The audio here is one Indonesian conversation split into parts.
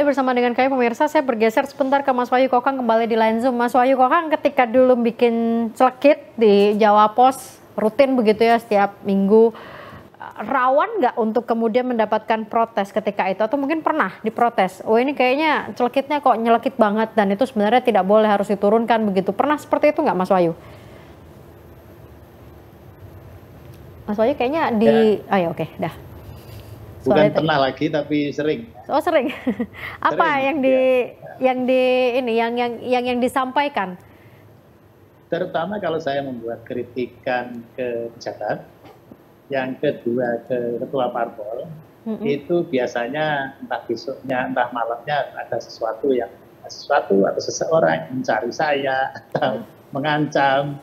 kembali bersama dengan kami pemirsa. Saya bergeser sebentar ke Mas Wahyu Kokang kembali di line Zoom. Mas Wahyu Kokang ketika dulu bikin celekit di Jawa Pos, rutin begitu ya setiap minggu, rawan nggak untuk kemudian mendapatkan protes ketika itu? Atau mungkin pernah diprotes, oh ini kayaknya celekitnya kok nyelekit banget dan itu sebenarnya tidak boleh, harus diturunkan begitu. Pernah seperti itu nggak Mas Wahyu? Mas Wahyu kayaknya di, ya, oke, dah. bukan pernah lagi tapi sering. Oh sering. Apa Sering, yang disampaikan? Terutama kalau saya membuat kritikan ke pejabat, yang kedua ke ketua parpol, itu biasanya entah besoknya, entah malamnya ada sesuatu atau seseorang yang mencari saya atau mengancam,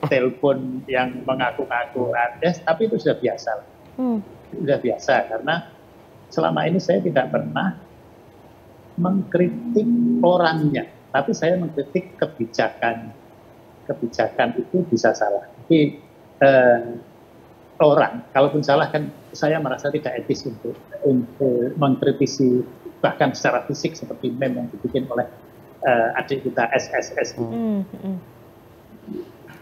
telepon yang mengaku-ngaku ADS, tapi itu sudah biasa. Sudah biasa, karena selama ini saya tidak pernah mengkritik orangnya, tapi saya mengkritik kebijakan. Kebijakan itu bisa salah. Tapi orang, kalaupun salah kan saya merasa tidak etis untuk mengkritisi bahkan secara fisik seperti meme yang dibikin oleh adik kita SSS.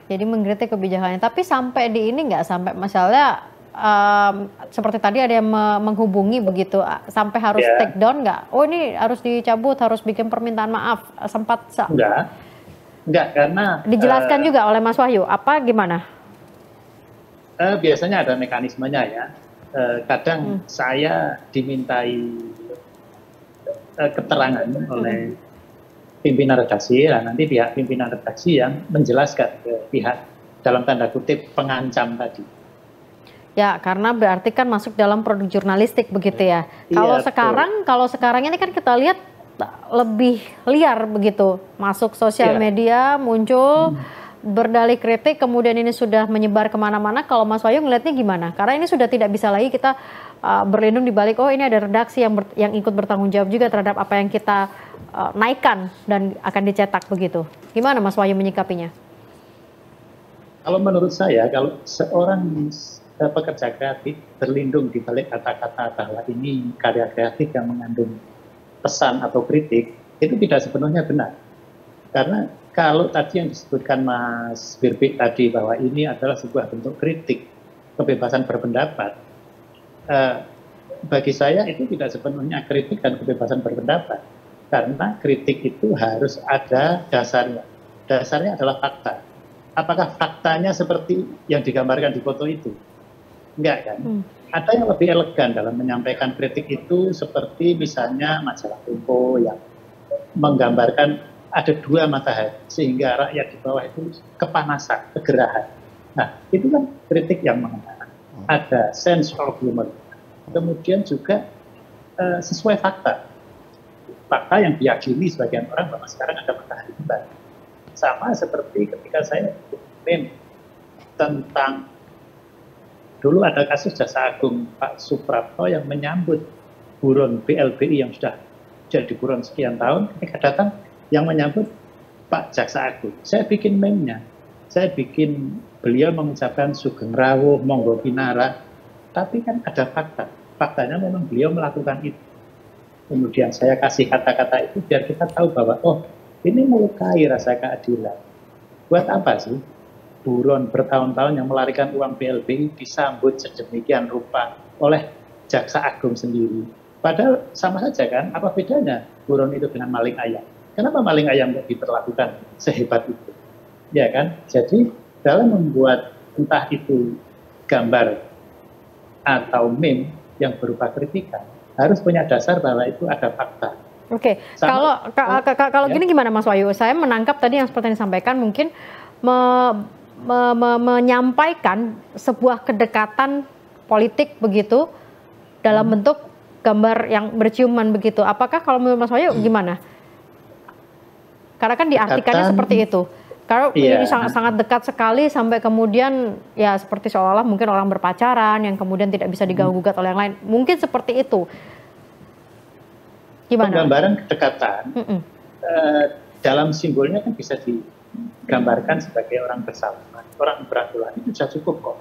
Jadi mengkritik kebijakannya, tapi sampai di ini nggak, sampai misalnya seperti tadi ada yang menghubungi begitu, sampai harus take down nggak? Oh ini harus dicabut, harus bikin permintaan maaf, sempat? Enggak, karena dijelaskan juga oleh Mas Wahyu, apa gimana? Biasanya ada mekanismenya ya. Kadang saya dimintai keterangan oleh pimpinan redaksi, dan nanti pihak pimpinan redaksi yang menjelaskan ke pihak dalam tanda kutip pengancam tadi. Ya, karena berarti kan masuk dalam produk jurnalistik begitu ya. Kalau sekarang ini kan kita lihat lebih liar begitu, masuk sosial media, muncul berdalih kritik, kemudian ini sudah menyebar kemana-mana. Kalau Mas Wahyu ngelihatnya gimana? Karena ini sudah tidak bisa lagi kita berlindung di balik, oh ini ada redaksi yang ikut bertanggung jawab juga terhadap apa yang kita naikkan dan akan dicetak begitu. Gimana Mas Wahyu menyikapinya? Kalau menurut saya, kalau seorang pekerja kreatif berlindung di balik kata-kata bahwa ini karya kreatif yang mengandung pesan atau kritik, itu tidak sepenuhnya benar. Karena kalau tadi yang disebutkan Mas Birbik tadi bahwa ini adalah sebuah bentuk kritik, kebebasan berpendapat, bagi saya itu tidak sepenuhnya kritik dan kebebasan berpendapat. Karena kritik itu harus ada dasarnya. Dasarnya adalah fakta. Apakah faktanya seperti yang digambarkan di foto itu? Enggak kan? Ada yang lebih elegan dalam menyampaikan kritik itu, seperti misalnya majalah Tempo yang menggambarkan ada dua matahari sehingga rakyat di bawah itu kepanasan, kegerahan. Nah, itu kan kritik yang mengena. Ada sense of humor. Kemudian juga sesuai fakta. Fakta yang diyakini sebagian orang bahwa sekarang ada matahari kembar. Sama seperti ketika saya meme tentang dulu ada kasus Jaksa Agung Pak Suprapto yang menyambut buron BLBI yang sudah jadi buron sekian tahun, ketika datang yang menyambut Pak Jaksa Agung. Saya bikin meme-nya, saya bikin beliau mengucapkan Sugeng Rawuh, Monggo Pinara, tapi kan ada fakta. Faktanya memang beliau melakukan itu. Kemudian saya kasih kata-kata itu biar kita tahu bahwa oh ini melukai rasa keadilan. Buat apa sih buron bertahun-tahun yang melarikan uang BLBI disambut sedemikian rupa oleh Jaksa Agung sendiri? Padahal sama saja kan, apa bedanya buron itu dengan maling ayam? Kenapa maling ayam tidak diperlakukan sehebat itu? Ya kan? Jadi dalam membuat entah itu gambar atau meme yang berupa kritikan, harus punya dasar bahwa itu ada fakta. Oke, kalau gini gimana Mas Wahyu? Saya menangkap tadi yang seperti yang disampaikan, mungkin menyampaikan sebuah kedekatan politik begitu dalam bentuk gambar yang berciuman begitu. Apakah kalau menurut Mas Wahyu gimana? Karena kan diartikannya seperti itu. Kalau ini sangat dekat sekali sampai kemudian ya seperti seolah-olah mungkin orang berpacaran yang kemudian tidak bisa diganggu-gugat oleh yang lain. Mungkin seperti itu. Gimana? Penggambaran kedekatan dalam simbolnya kan bisa digambarkan sebagai orang bersalaman, orang beraturan, itu sudah cukup kok.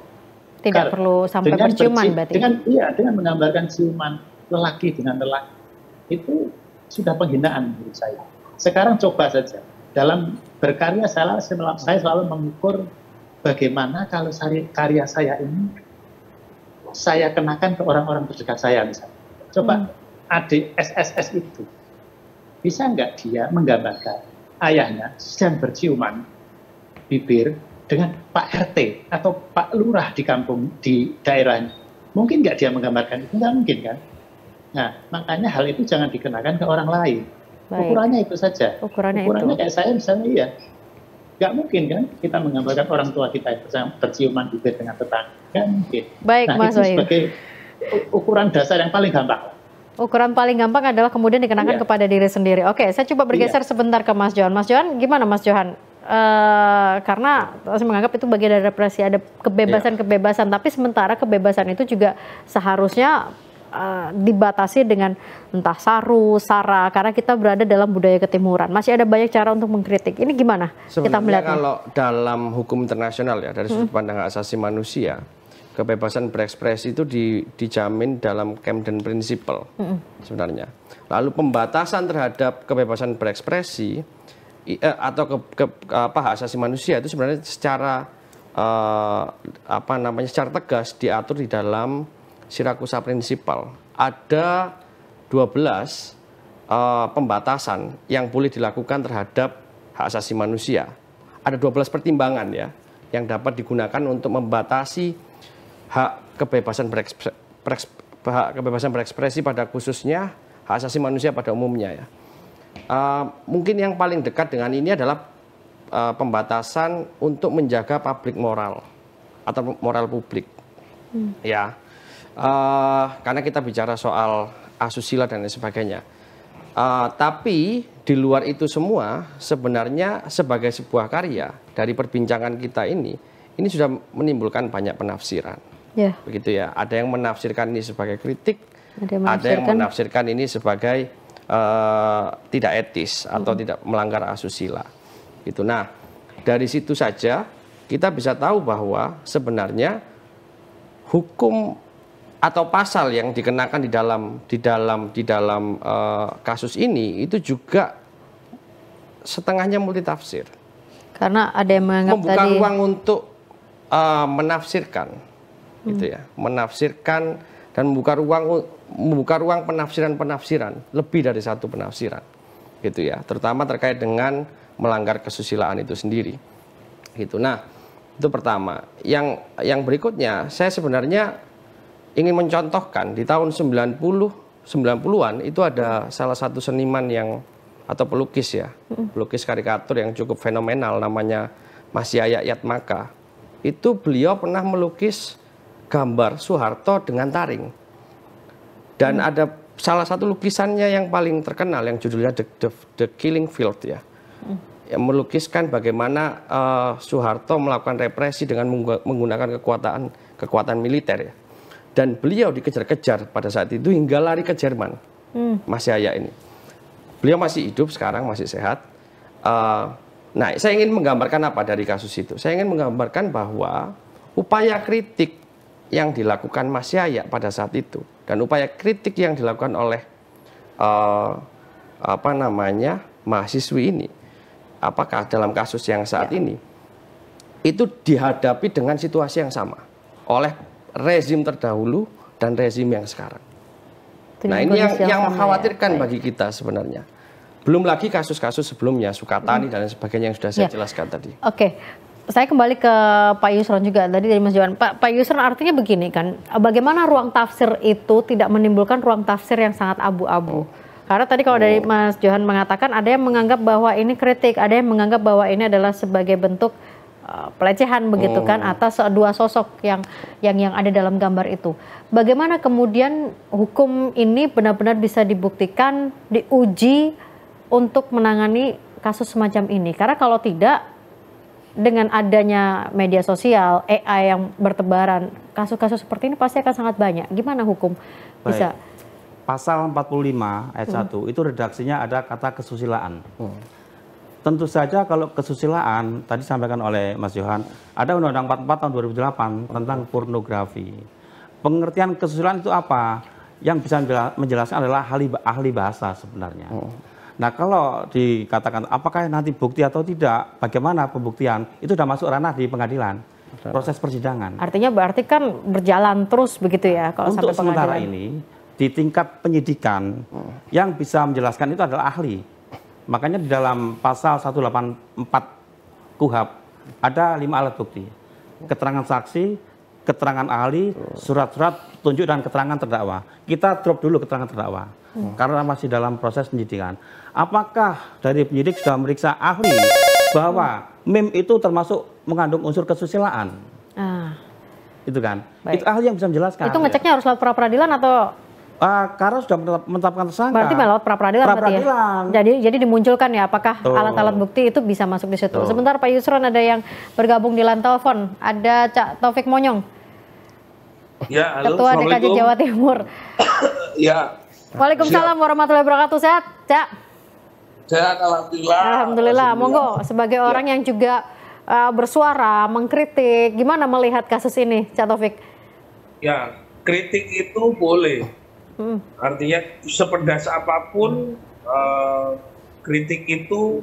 Tidak perlu sampai berciuman berarti. Dengan menggambarkan ciuman lelaki dengan lelaki, itu sudah penghinaan menurut saya. Sekarang coba saja, dalam berkarya saya selalu mengukur bagaimana kalau karya saya ini saya kenakan ke orang-orang terdekat saya misalnya. Coba adik SSS itu, bisa nggak dia menggambarkan ayahnya sedang berciuman bibir dengan Pak RT atau Pak Lurah di kampung, di daerahnya? Mungkin nggak dia menggambarkan itu? Nggak mungkin kan? Nah, makanya hal itu jangan dikenakan ke orang lain. Baik. Ukurannya itu saja. Ukurannya kayak saya misalnya, ya nggak mungkin kan kita menggambarkan orang tua kita itu berciuman bibir dengan tetangga. Nggak mungkin. Baik, nah, Mas itu Wahyu. Sebagai ukuran dasar yang paling gampang. Ukuran paling gampang adalah kemudian dikenakan kepada diri sendiri. Oke, saya coba bergeser sebentar ke Mas Johan. Mas Johan, gimana Mas Johan? Karena saya menganggap itu bagian dari represi, ada kebebasan-kebebasan, tapi sementara kebebasan itu juga seharusnya dibatasi dengan entah sara, karena kita berada dalam budaya ketimuran. Masih ada banyak cara untuk mengkritik. Ini gimana kita melihatnya? Kalau dalam hukum internasional ya, dari sudut pandang hak asasi manusia, kebebasan berekspresi itu dijamin dalam Camden Principle sebenarnya. Lalu pembatasan terhadap kebebasan berekspresi atau hak asasi manusia itu sebenarnya secara secara tegas diatur di dalam Siracusa Principle. Ada 12 pembatasan yang boleh dilakukan terhadap hak asasi manusia. Ada 12 pertimbangan ya yang dapat digunakan untuk membatasi hak kebebasan berekspresi pada khususnya hak asasi manusia pada umumnya ya. Mungkin yang paling dekat dengan ini adalah pembatasan untuk menjaga public moral atau moral publik. Ya. Karena kita bicara soal asusila dan lain sebagainya. Tapi di luar itu semua sebenarnya sebagai sebuah karya dari perbincangan kita ini sudah menimbulkan banyak penafsiran. Begitu ya. Ada yang menafsirkan ini sebagai kritik, ada yang menafsirkan ini sebagai tidak etis atau tidak melanggar asusila. Gitu. Nah, dari situ saja kita bisa tahu bahwa sebenarnya hukum atau pasal yang dikenakan di dalam kasus ini itu juga setengahnya multitafsir. Karena ada yang menganggap membuka ruang untuk menafsirkan, gitu ya, menafsirkan dan membuka ruang penafsiran lebih dari satu penafsiran, gitu ya, terutama terkait dengan melanggar kesusilaan itu sendiri, gitu. Nah, itu pertama. Yang berikutnya, saya sebenarnya ingin mencontohkan di tahun 90-an itu ada salah satu seniman atau pelukis ya, pelukis karikatur yang cukup fenomenal namanya Mas Yaya Yatmaka. Itu beliau pernah melukis gambar Soeharto dengan taring. Dan ada salah satu lukisannya yang paling terkenal yang judulnya The Killing Field ya. Yang melukiskan bagaimana Soeharto melakukan represi dengan menggunakan kekuatan militer ya. Dan beliau dikejar-kejar pada saat itu hingga lari ke Jerman, Mas Yaya ini. Beliau masih hidup sekarang, masih sehat. Nah, saya ingin menggambarkan apa dari kasus itu? Saya ingin menggambarkan bahwa upaya kritik yang dilakukan Mas Yaya pada saat itu dan upaya kritik yang dilakukan oleh mahasiswi ini, apakah dalam kasus yang saat ini itu dihadapi dengan situasi yang sama oleh rezim terdahulu dan rezim yang sekarang. Nah, ini yang mengkhawatirkan bagi kita sebenarnya. Belum lagi kasus-kasus sebelumnya, Sukatani dan lain sebagainya yang sudah saya jelaskan tadi. Oke, saya kembali ke Pak Yusron juga tadi dari Mas Johan. Pak Yusron, artinya begini kan, bagaimana ruang tafsir itu tidak menimbulkan ruang tafsir yang sangat abu-abu? Karena tadi kalau dari Mas Johan mengatakan ada yang menganggap bahwa ini kritik, ada yang menganggap bahwa ini adalah sebagai bentuk pelecehan begitu kan atas dua sosok yang ada dalam gambar itu. Bagaimana kemudian hukum ini benar-benar bisa dibuktikan, diuji untuk menangani kasus semacam ini? Karena kalau tidak, dengan adanya media sosial, AI yang bertebaran, kasus-kasus seperti ini pasti akan sangat banyak. Gimana hukum bisa? Pasal 45 ayat 1 itu redaksinya ada kata kesusilaan. Tentu saja kalau kesusilaan, tadi disampaikan oleh Mas Johan, ada Undang-Undang 44 tahun 2008 tentang pornografi. Pengertian kesusilaan itu apa? yang bisa menjelaskan adalah ahli bahasa sebenarnya. Nah, kalau dikatakan apakah nanti bukti atau tidak, bagaimana pembuktian, itu sudah masuk ranah di pengadilan, proses persidangan. Artinya berarti kan berjalan terus begitu ya kalau Untuk sampai pengadilan. sementara ini, di tingkat penyidikan, yang bisa menjelaskan itu adalah ahli. Makanya di dalam pasal 184 KUHP ada 5 alat bukti. Keterangan saksi, keterangan ahli, surat-surat petunjuk dan keterangan terdakwa. Kita drop dulu keterangan terdakwa karena masih dalam proses penyidikan. Apakah dari penyidik sudah meriksa ahli bahwa meme itu termasuk mengandung unsur kesusilaan? Itu kan? Baik. Itu ahli yang bisa menjelaskan. Itu ngeceknya harus lewat pra peradilan atau? Karena sudah menetapkan tersangka. Berarti lewat pra peradilan berarti ya? Jadi dimunculkan ya apakah alat-alat bukti itu bisa masuk di situ. Sebentar Pak Yusron, ada yang bergabung di line telepon. Ada Cak Taufik Monyong. Ya, halo, Ketua DKJ Jawa Timur. Ya. Waalaikumsalam warahmatullahi wabarakatuh. Sehat, Cak? Sehat, alhamdulillah. Alhamdulillah. Monggo, sebagai orang yang juga bersuara, mengkritik, gimana melihat kasus ini, Cak Taufik? Ya, kritik itu boleh. Artinya sepedas apapun kritik itu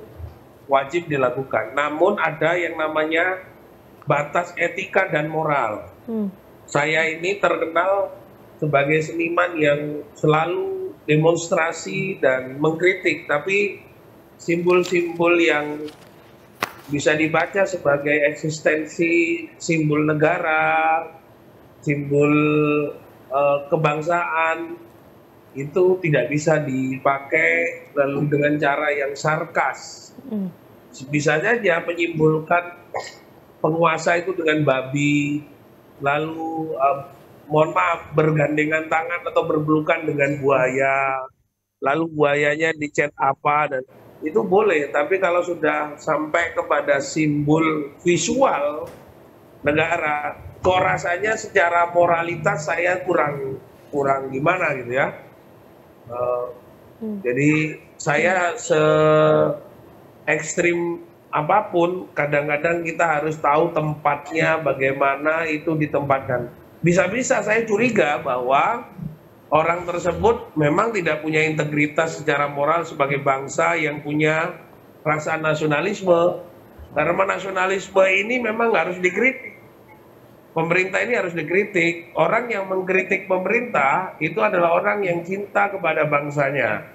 wajib dilakukan. Namun ada yang namanya batas etika dan moral. Saya ini terkenal sebagai seniman yang selalu demonstrasi dan mengkritik, tapi simbol-simbol yang bisa dibaca sebagai eksistensi simbol negara, simbol kebangsaan itu tidak bisa dipakai lalu dengan cara yang sarkas. Bisa saja menyimbolkan penguasa itu dengan babi, lalu mohon maaf bergandengan tangan atau berpelukan dengan buaya, lalu buayanya dicet apa, dan itu boleh. Tapi kalau sudah sampai kepada simbol visual negara, kok rasanya secara moralitas saya kurang gimana gitu ya. Jadi saya se ekstrim apapun, kadang-kadang kita harus tahu tempatnya, bagaimana itu ditempatkan. Bisa-bisa saya curiga bahwa orang tersebut memang tidak punya integritas secara moral sebagai bangsa yang punya rasa nasionalisme. Karena nasionalisme ini memang harus dikritik. Pemerintah ini harus dikritik. Orang yang mengkritik pemerintah itu adalah orang yang cinta kepada bangsanya.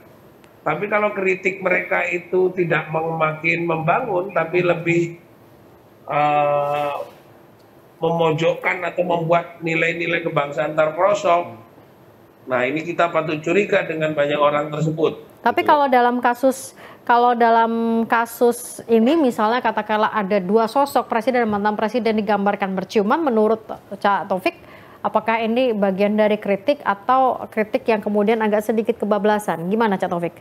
Tapi kalau kritik mereka itu tidak makin membangun, tapi lebih memojokkan atau membuat nilai-nilai kebangsaan terperosok, nah ini kita patut curiga dengan banyak orang tersebut. Tapi kalau dalam kasus ini misalnya katakanlah ada 2 sosok presiden dan mantan presiden digambarkan berciuman, menurut Cak Taufik apakah ini bagian dari kritik atau kritik yang kemudian agak sedikit kebablasan? Gimana Cak Taufik?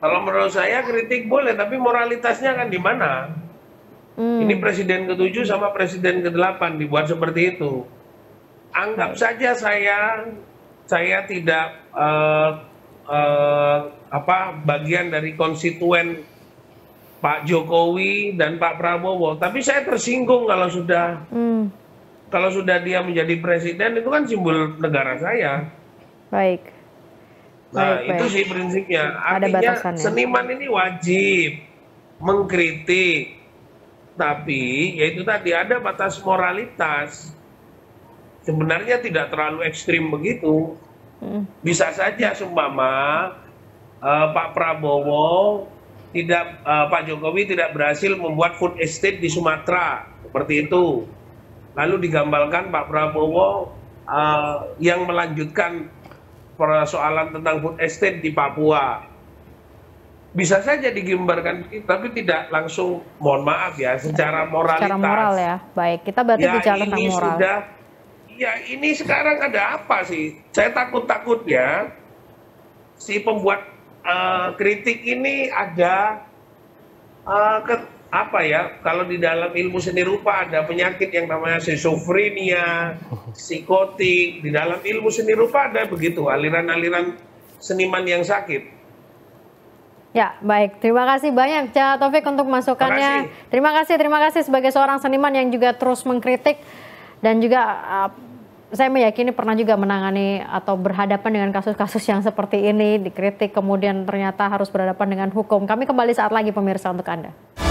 Kalau menurut saya kritik boleh, tapi moralitasnya kan di mana? Ini presiden ke-7 sama presiden ke-8 dibuat seperti itu. Anggap saja saya tidak bagian dari konstituen Pak Jokowi dan Pak Prabowo, tapi saya tersinggung kalau sudah dia menjadi presiden, itu kan simbol negara saya. Baik. Nah, baik. itu sih prinsipnya. Ada Artinya batasannya. seniman ini wajib mengkritik, tapi yaitu tadi ada batas moralitas. Sebenarnya tidak terlalu ekstrim begitu. Bisa saja seumpama Pak Prabowo Pak Jokowi tidak berhasil membuat food estate di Sumatera seperti itu, lalu digambarkan Pak Prabowo yang melanjutkan persoalan tentang food estate di Papua. Bisa saja digambarkan, tapi tidak langsung, mohon maaf ya, secara moralitas. Secara moral ya, baik. Kita berarti bicara tentang moral. Ya ini sekarang ada apa sih? Saya takut-takutnya si pembuat kritik ini ada kalau di dalam ilmu seni rupa ada penyakit yang namanya schizofrenia, psikotik. Di dalam ilmu seni rupa ada begitu, aliran-aliran seniman yang sakit. Ya, baik. Terima kasih banyak Cak Taufik untuk masukannya. Terima kasih sebagai seorang seniman yang juga terus mengkritik dan juga saya meyakini pernah juga menangani atau berhadapan dengan kasus-kasus yang seperti ini, dikritik kemudian ternyata harus berhadapan dengan hukum. Kami kembali saat lagi pemirsa untuk Anda.